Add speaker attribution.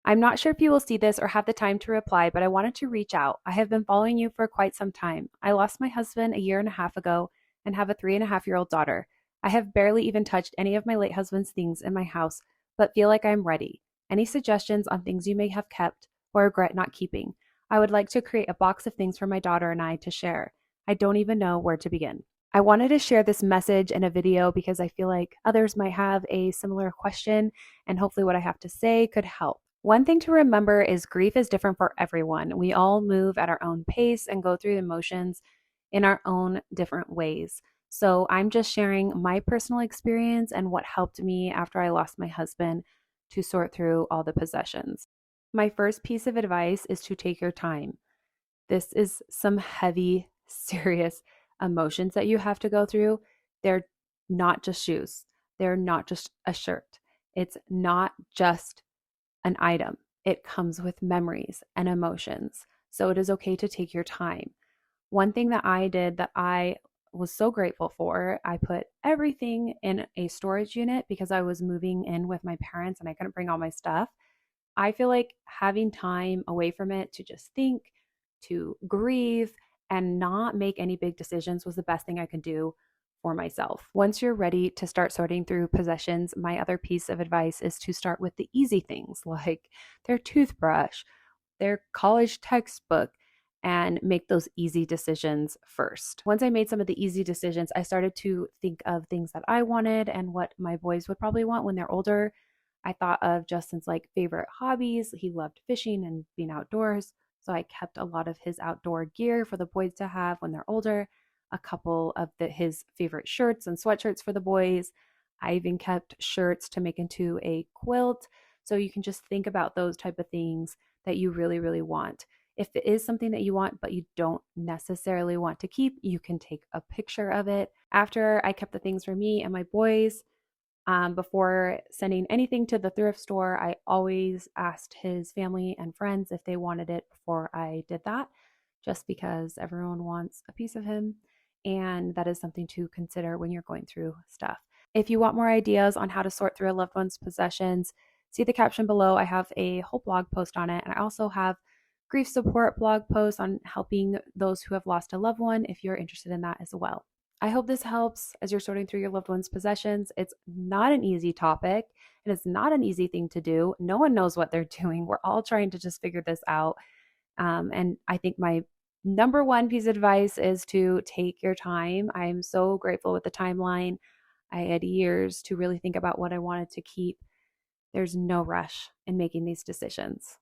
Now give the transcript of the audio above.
Speaker 1: I'm not sure if you will see this or have the time to reply, but I wanted to reach out. I have been following you for quite some time. I lost my husband a year and a half ago and have a 3.5-year-old daughter. I have barely even touched any of my late husband's things in my house, but feel like I'm ready. Any suggestions on things you may have kept or regret not keeping? I would like to create a box of things for my daughter and I to share. I don't even know where to begin. I wanted to share this message in a video because I feel like others might have a similar question, and hopefully, what I have to say could help. One thing to remember is grief is different for everyone. We all move at our own pace and go through the emotions in our own different ways. So, I'm just sharing my personal experience and what helped me after I lost my husband to sort through all the possessions. My first piece of advice is to take your time. This is some heavy, serious emotions that you have to go through. They're not just shoes, they're not just a shirt, it's not just an item. It comes with memories and emotions. So it is okay to take your time. One thing that I did that I was so grateful for, I put everything in a storage unit because I was moving in with my parents and I couldn't bring all my stuff. I feel like having time away from it to just think, to grieve, and not make any big decisions was the best thing I could do for myself. Once you're ready to start sorting through possessions, my other piece of advice is to start with the easy things like their toothbrush, their college textbook, and make those easy decisions first. Once I made some of the easy decisions, I started to think of things that I wanted and what my boys would probably want when they're older. I thought of Justin's like favorite hobbies. He loved fishing and being outdoors. So I kept a lot of his outdoor gear for the boys to have when they're older, a couple of his favorite shirts and sweatshirts for the boys. I even kept shirts to make into a quilt. So you can just think about those type of things that you really, really want. If it is something that you want, but you don't necessarily want to keep, you can take a picture of it. After I kept the things for me and my boys, before sending anything to the thrift store, I always asked his family and friends if they wanted it before I did that, just because everyone wants a piece of him. And that is something to consider when you're going through stuff. If you want more ideas on how to sort through a loved one's possessions, see the caption below. I have a whole blog post on it. And I also have grief support blog posts on helping those who have lost a loved one if you're interested in that as well. I hope this helps as you're sorting through your loved one's possessions. It's not an easy topic and it's not an easy thing to do. No one knows what they're doing. We're all trying to just figure this out. And I think my number one piece of advice is to take your time. I'm so grateful with the timeline. I had years to really think about what I wanted to keep. There's no rush in making these decisions.